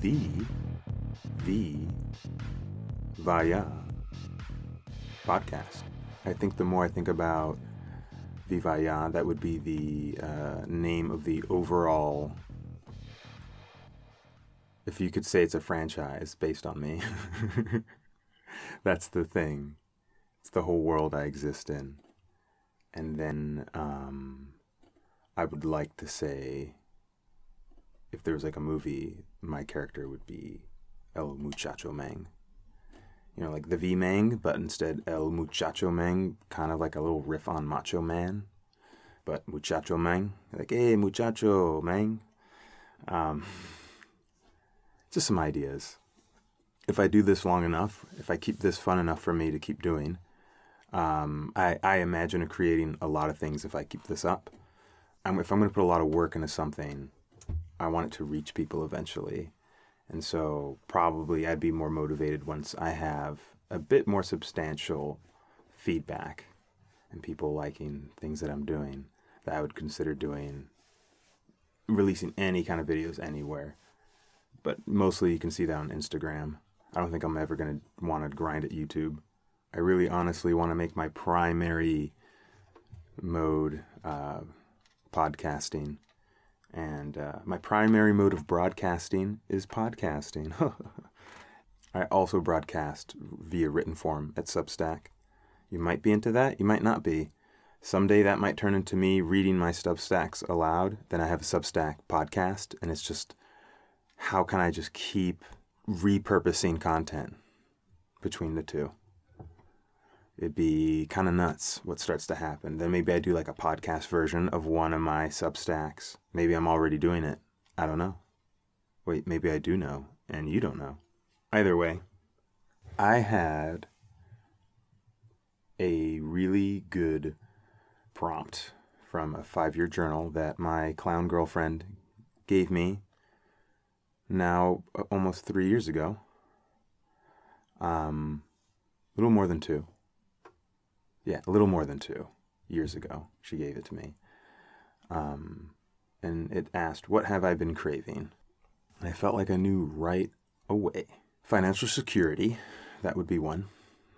the Vaya podcast. I think the more I think about Vivaya, that would be the name of the overall, if you could say it's a franchise based on me. That's the thing. It's the whole world I exist in. And then I would like to say, if there was like a movie, my character would be El Muchacho Mang. You know, like the V-Mang, but instead El Muchacho Mang, kind of like a little riff on Macho Man. But Muchacho Mang, like, hey, Muchacho Mang. Just some ideas. If I do this long enough, if I keep this fun enough for me to keep doing, I imagine creating a lot of things if I keep this up. If I'm going to put a lot of work into something, I want it to reach people eventually. And so probably I'd be more motivated once I have a bit more substantial feedback and people liking things that I'm doing, that I would consider releasing any kind of videos anywhere. But mostly you can see that on Instagram. I don't think I'm ever going to want to grind at YouTube. I really honestly want to make my primary mode podcasting. And my primary mode of broadcasting is podcasting. I also broadcast via written form at Substack. You might be into that. You might not be. Someday that might turn into me reading my Substacks aloud. Then I have a Substack podcast. And it's just, how can I just keep repurposing content between the two? It'd be kind of nuts what starts to happen. Then maybe I do like a podcast version of one of my Substacks. Maybe I'm already doing it. I don't know. Wait, maybe I do know, and you don't know. Either way, I had a really good prompt from a 5-year journal that my clown girlfriend gave me now almost 3 years ago. A little more than 2. Yeah, a little more than 2 years ago, she gave it to me. And it asked, what have I been craving? And I felt like I knew right away. Financial security, that would be one.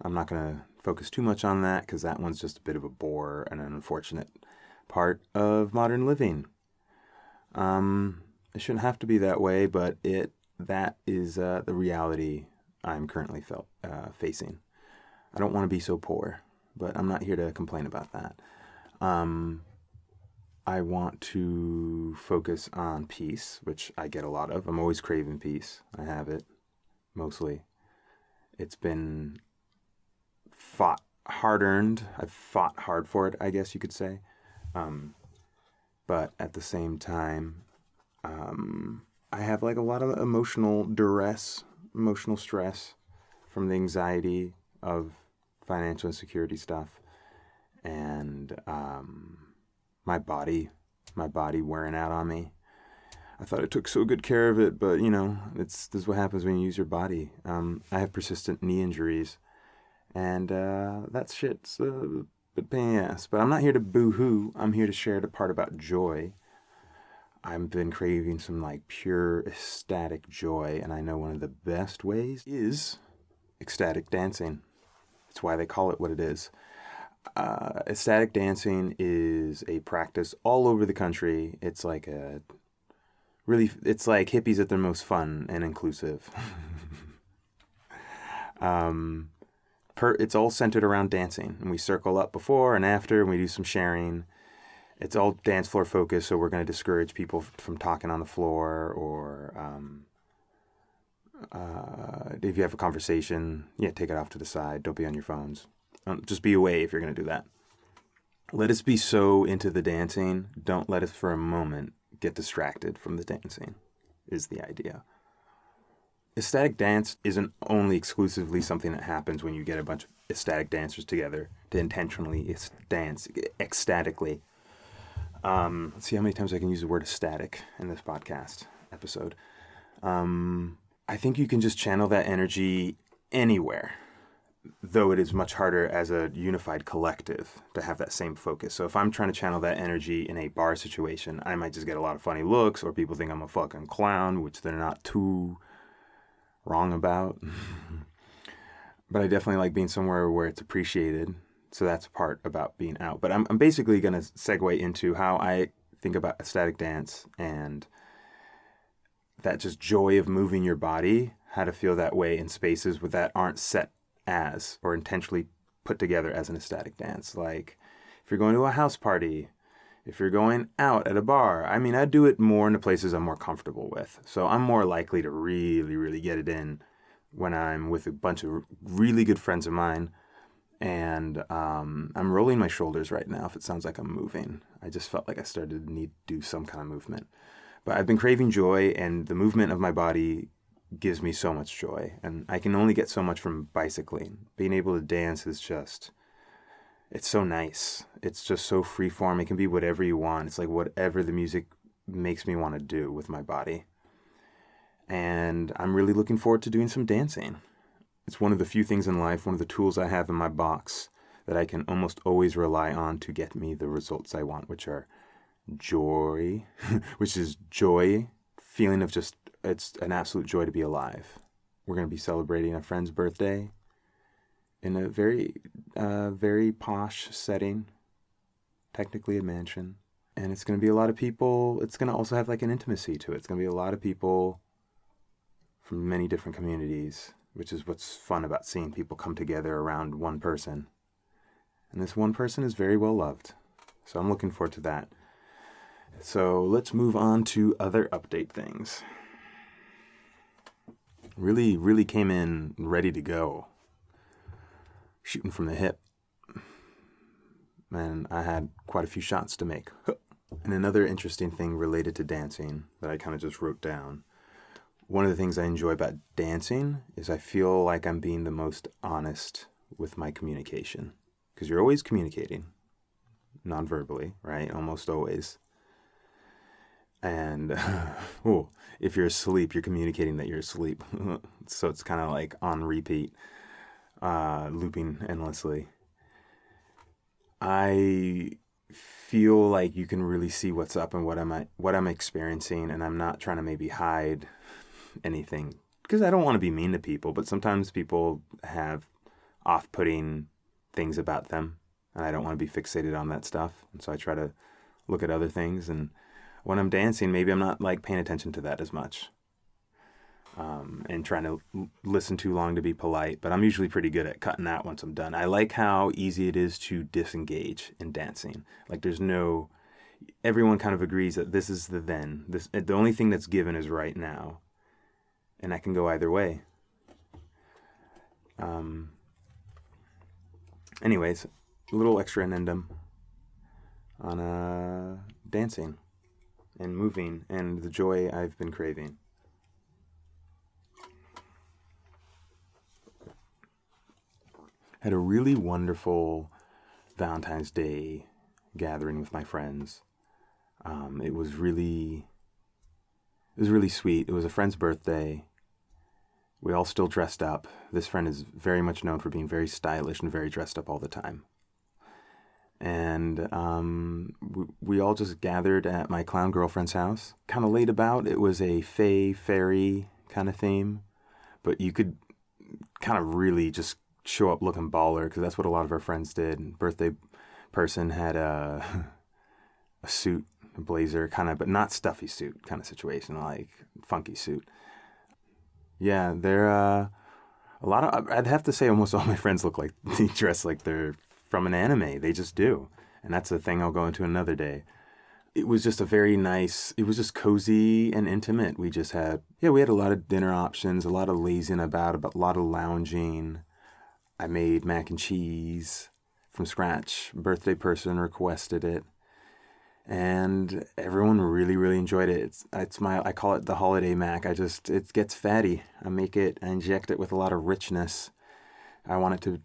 I'm not going to focus too much on that because that one's just a bit of a bore and an unfortunate part of modern living. It shouldn't have to be that way, but that is the reality I'm currently facing. I don't want to be so poor, but I'm not here to complain about that. I want to focus on peace, which I get a lot of. I'm always craving peace. I have it, mostly. It's been hard-earned. I've fought hard for it, I guess you could say. But at the same time, I have like a lot of emotional duress, emotional stress from the anxiety of financial insecurity stuff, and my body wearing out on me. I thought I took so good care of it, but this is what happens when you use your body. I have persistent knee injuries, and that shit's a bit pain in the ass. But I'm not here to boo-hoo. I'm here to share the part about joy. I've been craving some like pure ecstatic joy, and I know one of the best ways is ecstatic dancing. That's why they call it what it is. Ecstatic dancing is a practice all over the country. It's like it's like hippies at their most fun and inclusive. It's all centered around dancing, and we circle up before and after, and we do some sharing. It's all dance floor focused, so we're going to discourage people from talking on the floor, or if you have a conversation, take it off to the side. Don't be on your phones. Just be away if you're going to do that. Let us be so into the dancing. Don't let us for a moment get distracted from the dancing, is the idea. Ecstatic dance isn't only exclusively something that happens when you get a bunch of ecstatic dancers together to intentionally dance ecstatically. Let's see how many times I can use the word ecstatic in this podcast episode. I think you can just channel that energy anywhere, though it is much harder as a unified collective to have that same focus. So if I'm trying to channel that energy in a bar situation, I might just get a lot of funny looks, or people think I'm a fucking clown, which they're not too wrong about. But I definitely like being somewhere where it's appreciated. So that's a part about being out. But I'm basically going to segue into how I think about ecstatic dance and that just joy of moving your body, how to feel that way in spaces that aren't set as or intentionally put together as an ecstatic dance. Like if you're going to a house party, if you're going out at a bar, I mean, I do it more in the places I'm more comfortable with. So I'm more likely to really, really get it in when I'm with a bunch of really good friends of mine. And I'm rolling my shoulders right now if it sounds like I'm moving. I just felt like I started to need to do some kind of movement. But I've been craving joy, and the movement of my body gives me so much joy. And I can only get so much from bicycling. Being able to dance is just, it's so nice. It's just so free form. It can be whatever you want. It's like whatever the music makes me want to do with my body. And I'm really looking forward to doing some dancing. It's one of the few things in life, one of the tools I have in my box that I can almost always rely on to get me the results I want, which are joy, which is joy, feeling of just, it's an absolute joy to be alive. We're going to be celebrating a friend's birthday in a very posh setting, technically a mansion. And it's going to be a lot of people. It's going to also have like an intimacy to it. It's going to be a lot of people from many different communities, which is what's fun about seeing people come together around one person. And this one person is very well loved. So I'm looking forward to that. So let's move on to other update things. Really, really came in ready to go. Shooting from the hip. And I had quite a few shots to make. And another interesting thing related to dancing that I kind of just wrote down. One of the things I enjoy about dancing is I feel like I'm being the most honest with my communication. Because you're always communicating, non-verbally, right? Almost always. And if you're asleep, you're communicating that you're asleep. So it's kind of like on repeat, looping endlessly. I feel like you can really see what's up and what I'm experiencing, and I'm not trying to maybe hide anything because I don't want to be mean to people, but sometimes people have off-putting things about them, and I don't want to be fixated on that stuff. And so I try to look at other things, and when I'm dancing, maybe I'm not like paying attention to that as much, and trying to listen too long to be polite, but I'm usually pretty good at cutting that once I'm done. I like how easy it is to disengage in dancing. Like everyone kind of agrees that this is the only thing that's given is right now. And I can go either way. Anyways, a little extra addendum on dancing and moving and the joy I've been craving. Had a really wonderful Valentine's Day gathering with my friends. It was really sweet. It was a friend's birthday. We all still dressed up. This friend is very much known for being very stylish and very dressed up all the time. And we all just gathered at my clown girlfriend's house. Kind of laid about. It was a fae, fairy kind of theme. But you could kind of really just show up looking baller because that's what a lot of our friends did. Birthday person had a suit, a blazer, kind of, but not stuffy suit kind of situation, like funky suit. Yeah, they're a lot of, I'd have to say almost all my friends look like, they dress like they're from an anime. They just do. And that's a thing I'll go into another day. It was just it was just cozy and intimate. We had a lot of dinner options, a lot of lazing about, a lot of lounging. I made mac and cheese from scratch. Birthday person requested it. And everyone really, really enjoyed it. I call it the holiday mac. It gets fatty. I inject it with a lot of richness. I want it to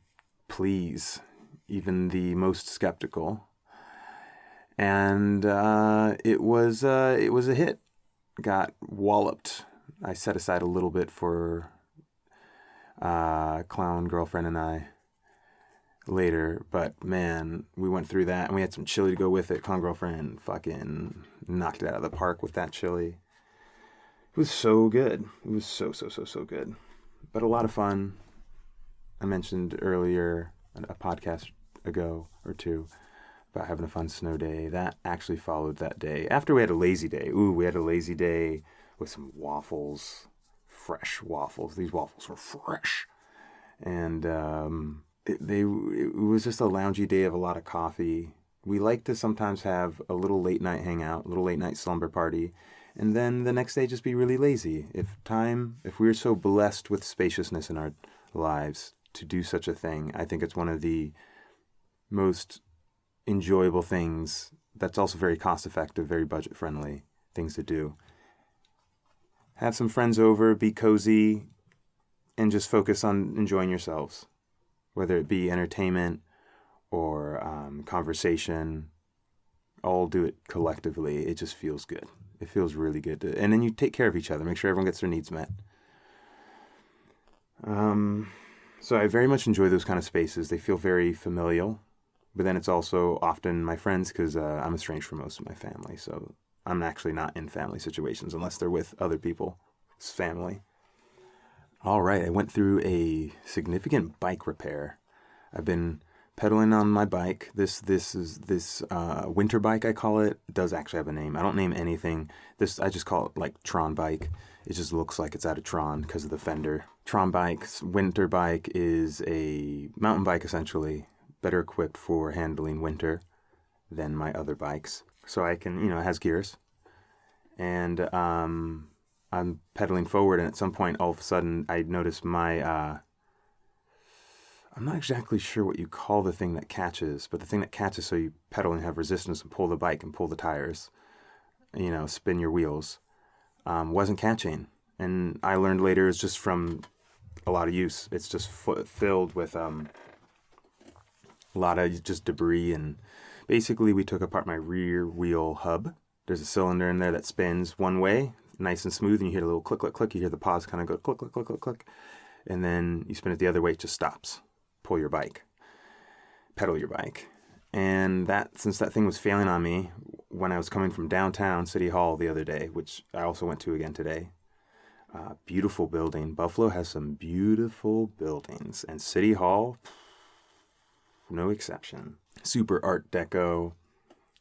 please even the most skeptical. And it was a hit. Got walloped. I set aside a little bit for clown girlfriend and I later, but man, we went through that and we had some chili to go with it. Clown girlfriend fucking knocked it out of the park with that chili. It was so good. It was so good. But a lot of fun. I mentioned earlier, a podcast ago or two, about having a fun snow day. That actually followed that day. After we had a lazy day. Ooh, we had a lazy day with some waffles. Fresh waffles. These waffles were fresh. And it was just a loungy day of a lot of coffee. We like to sometimes have a little late night hangout, a little late night slumber party, and then the next day just be really lazy. If we're so blessed with spaciousness in our lives to do such a thing, I think it's one of the most enjoyable things that's also very cost effective, very budget friendly things to do. Have some friends over, be cozy, and just focus on enjoying yourselves, whether it be entertainment or conversation. All do it collectively. It just feels good. It feels really good. And then you take care of each other. Make sure everyone gets their needs met. So I very much enjoy those kind of spaces. They feel very familial. But then it's also often my friends because I'm estranged from most of my family. So I'm actually not in family situations unless they're with other people's family. All right, I went through a significant bike repair. I've been pedaling on my bike. This winter bike, I call it. It does actually have a name. I don't name anything. I just call it like Tron bike. It just looks like it's out of Tron because of the fender. Tron bike's winter bike is a mountain bike essentially, better equipped for handling winter than my other bikes. So I can, it has gears. And I'm pedaling forward, and at some point, all of a sudden, I noticed I'm not exactly sure what you call the thing that catches, but the thing that catches so you pedal and have resistance and pull the bike and pull the tires, spin your wheels, wasn't catching. And I learned later it's just from a lot of use. It's just filled with a lot of just debris. And basically, we took apart my rear wheel hub. There's a cylinder in there that spins one way, nice and smooth, and you hear a little click, click, click. You hear the pause kind of go click, click, click, click, click. And then you spin it the other way, it just stops. Pull your bike. Pedal your bike. And since that thing was failing on me, when I was coming from downtown City Hall the other day, which I also went to again today, beautiful building. Buffalo has some beautiful buildings. And City Hall, no exception. Super Art Deco,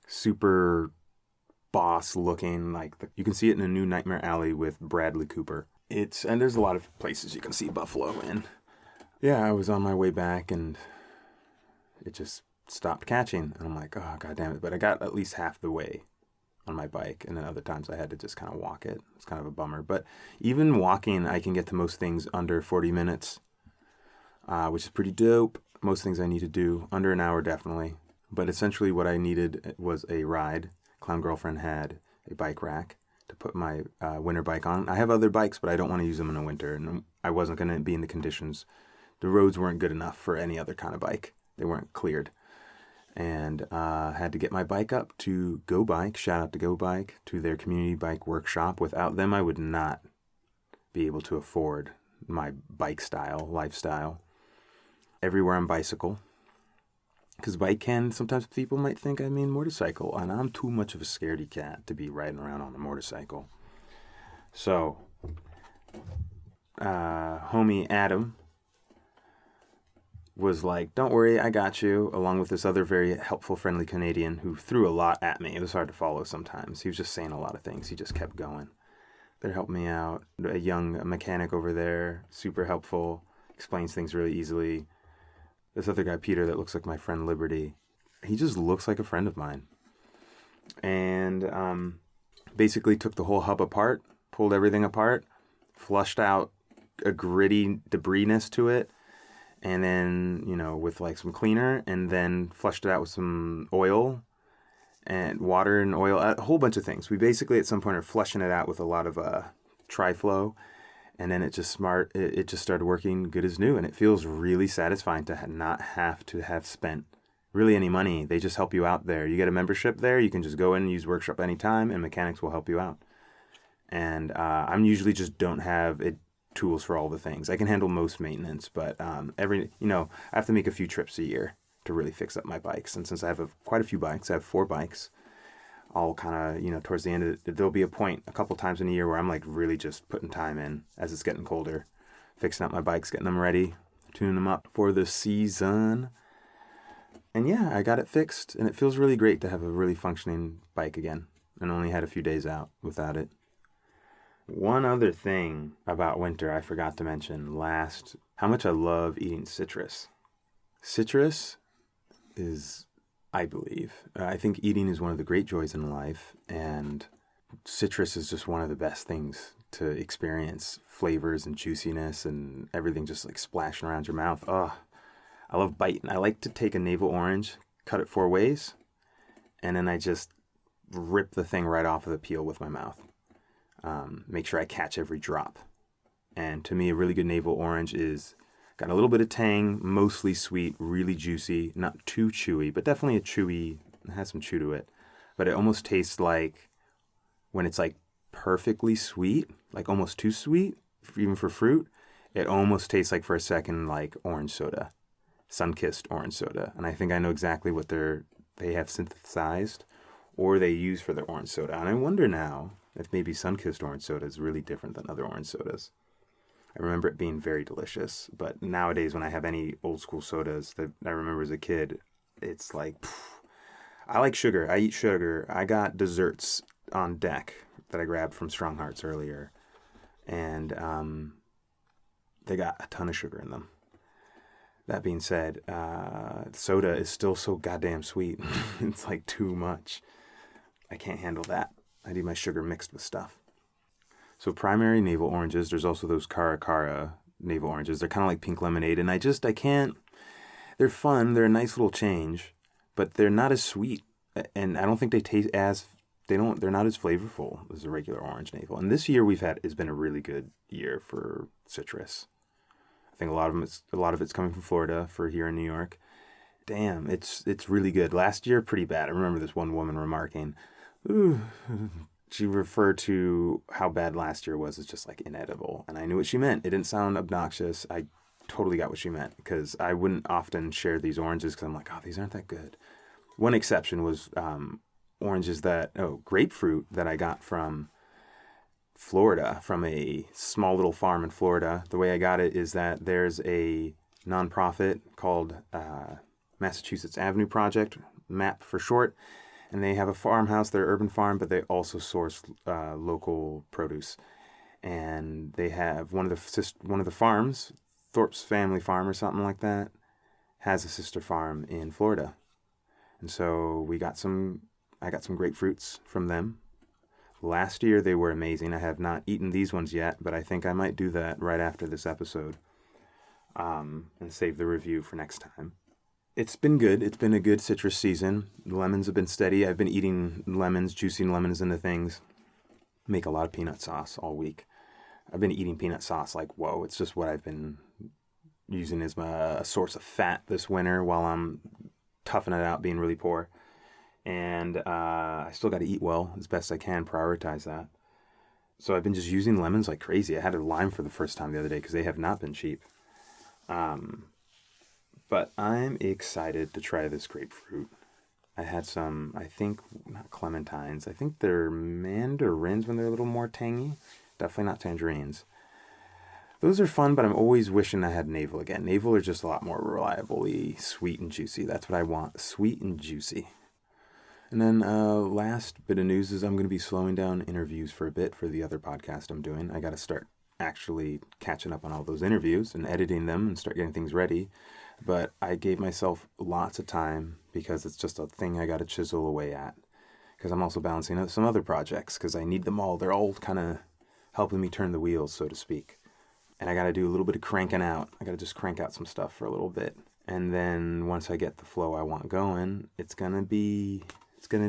super boss looking, you can see it in a new Nightmare Alley with Bradley Cooper. And there's a lot of places you can see Buffalo in. Yeah, I was on my way back and it just stopped catching. And I'm like, oh, God damn it. But I got at least half the way on my bike. And then other times I had to just kind of walk it. It's kind of a bummer. But even walking, I can get to most things under 40 minutes, which is pretty dope. Most things I need to do under an hour, definitely. But essentially what I needed was a ride. Clown Girlfriend had a bike rack to put my winter bike on. I have other bikes, but I don't want to use them in the winter. And I wasn't going to be in the conditions. The roads weren't good enough for any other kind of bike. They weren't cleared. And had to get my bike up to Go Bike. Shout out to Go Bike, to their community bike workshop. Without them, I would not be able to afford my bike lifestyle. Everywhere on bicycle. Because sometimes people might think I mean motorcycle, and I'm too much of a scaredy cat to be riding around on a motorcycle. So, homie Adam was like, don't worry, I got you, along with this other very helpful, friendly Canadian who threw a lot at me. It was hard to follow sometimes. He was just saying a lot of things. He just kept going. They're helping me out. A young mechanic over there, super helpful, explains things really easily. This other guy, Peter, that looks like my friend Liberty, he just looks like a friend of mine. And basically took the whole hub apart, pulled everything apart, flushed out a gritty debrisness to it, and then, with some cleaner, and then flushed it out with some oil and water and oil, a whole bunch of things. We basically at some point are flushing it out with a lot of tri-flow. And then it just started working good as new. And it feels really satisfying to not have to have spent really any money. They just help you out there. You get a membership there. You can just go in and use workshop anytime, and mechanics will help you out. And I'm usually just don't have tools for all the things. I can handle most maintenance, but I have to make a few trips a year to really fix up my bikes. And since I have quite a few bikes, I have 4 bikes. I'll kind of, towards the end of it, there'll be a point a couple times in a year where I'm really just putting time in as it's getting colder. fixing up my bikes, getting them ready, tuning them up for the season. And yeah, I got it fixed, and it feels really great to have a really functioning bike again, and only had a few days out without it. One other thing about winter I forgot to mention last, how much I love eating citrus. Citrus is, I think eating is one of the great joys in life, and citrus is just one of the best things to experience flavors and juiciness and everything just like splashing around your mouth. Oh, I love biting. I like to take a navel orange, cut it 4 ways, and then I just rip the thing right off of the peel with my mouth. Make sure I catch every drop. And to me, a really good navel orange is got a little bit of tang, mostly sweet, really juicy, not too chewy, but definitely it has some chew to it. But it almost tastes like, when it's like perfectly sweet, like almost too sweet, even for fruit, it almost tastes like for a second like orange soda. Sun-kissed orange soda. And I think I know exactly what they have synthesized or they use for their orange soda. And I wonder now if maybe sun-kissed orange soda is really different than other orange sodas. I remember it being very delicious, but nowadays when I have any old school sodas that I remember as a kid, it's like, I like sugar. I eat sugar. I got desserts on deck that I grabbed from Strong Hearts earlier, and they got a ton of sugar in them. That being said, soda is still so goddamn sweet. It's like too much. I can't handle that. I need my sugar mixed with stuff. So primary navel oranges, there's also those Cara navel oranges. They're kind of like pink lemonade, and I can't, they're fun. They're a nice little change, but they're not as sweet. And I don't think they taste as, they're not as flavorful as a regular orange navel. And this year has been a really good year for citrus. I think a lot of it's coming from Florida for here in New York. Damn, it's really good. Last year, pretty bad. I remember this one woman remarking, ooh, she referred to how bad last year was as just like inedible. And I knew what she meant. It didn't sound obnoxious. I totally got what she meant, because I wouldn't often share these oranges because I'm like, oh, these aren't that good. One exception was grapefruit that I got from Florida, from a small little farm in Florida. The way I got it is that there's a nonprofit called Massachusetts Avenue Project, MAP for short, and they have a farmhouse, their urban farm, but they also source local produce. And they have one of the farms, Thorpe's Family Farm or something like that, has a sister farm in Florida. And so I got some grapefruits from them. Last year they were amazing. I have not eaten these ones yet, but I think I might do that right after this episode, and save the review for next time. It's been good. It's been a good citrus season. The lemons have been steady. I've been eating lemons, juicing lemons into things. Make a lot of peanut sauce all week. I've been eating peanut sauce like, whoa. It's just what I've been using as a source of fat this winter while I'm toughing it out, being really poor. And I still got to eat well as best I can, prioritize that. So I've been just using lemons like crazy. I had a lime for the first time the other day because they have not been cheap. But I'm excited to try this grapefruit. I had some, I think, not clementines. I think they're mandarins when they're a little more tangy. Definitely not tangerines. Those are fun, but I'm always wishing I had navel again. Navel are just a lot more reliably sweet and juicy. That's what I want, sweet and juicy. And then last bit of news is I'm going to be slowing down interviews for a bit for the other podcast I'm doing. I got to start actually catching up on all those interviews and editing them and start getting things ready. But I gave myself lots of time because it's just a thing I got to chisel away at. Because I'm also balancing out some other projects because I need them all. They're all kind of helping me turn the wheels, so to speak. And I got to do a little bit of cranking out. I got to just crank out some stuff for a little bit. And then once I get the flow I want going, it's going to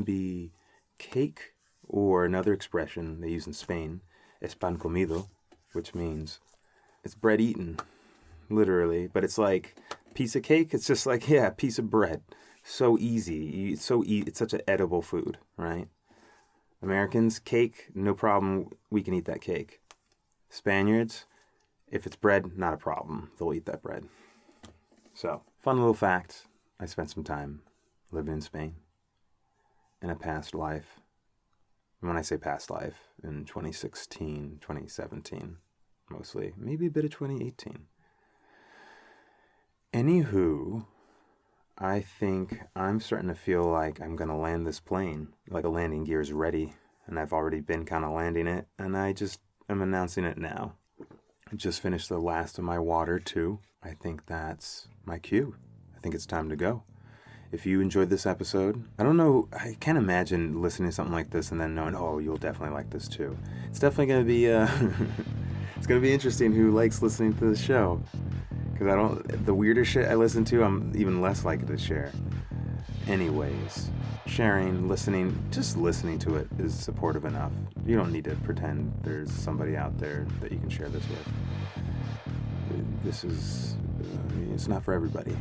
be cake, or another expression they use in Spain, es pan comido, which means it's bread eaten, literally. But it's like piece of cake. It's just like, yeah, piece of bread. So easy. It's such an edible food, right? Americans, cake, no problem. We can eat that cake. Spaniards, if it's bread, not a problem. They'll eat that bread. So, fun little fact. I spent some time living in Spain in a past life. And when I say past life, in 2016, 2017. mostly. Maybe a bit of 2018. Anywho, I think I'm starting to feel like I'm going to land this plane. Like a landing gear is ready. And I've already been kind of landing it. And I just am announcing it now. I just finished the last of my water, too. I think that's my cue. I think it's time to go. If you enjoyed this episode, I don't know, I can't imagine listening to something like this and then knowing, oh, you'll definitely like this too. It's definitely going to be, it's going to be interesting who likes listening to the show. Because the weirder shit I listen to, I'm even less likely to share. Anyways, sharing, listening, just listening to it is supportive enough. You don't need to pretend there's somebody out there that you can share this with. This is, it's not for everybody.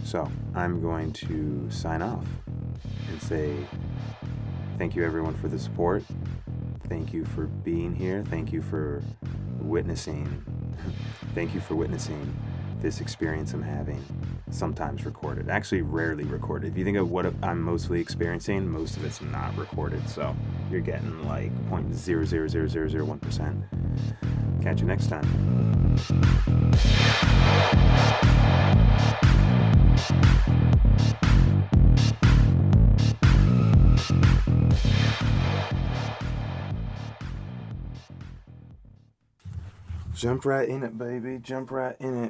So I'm going to sign off and say thank you everyone for the support. Thank you for being here. Thank you for witnessing. Thank you for witnessing this experience I'm having, sometimes recorded. Actually, rarely recorded. If you think of what I'm mostly experiencing, most of it's not recorded. So you're getting like 0.00001%. Catch you next time. Jump right in it, baby. Jump right in it.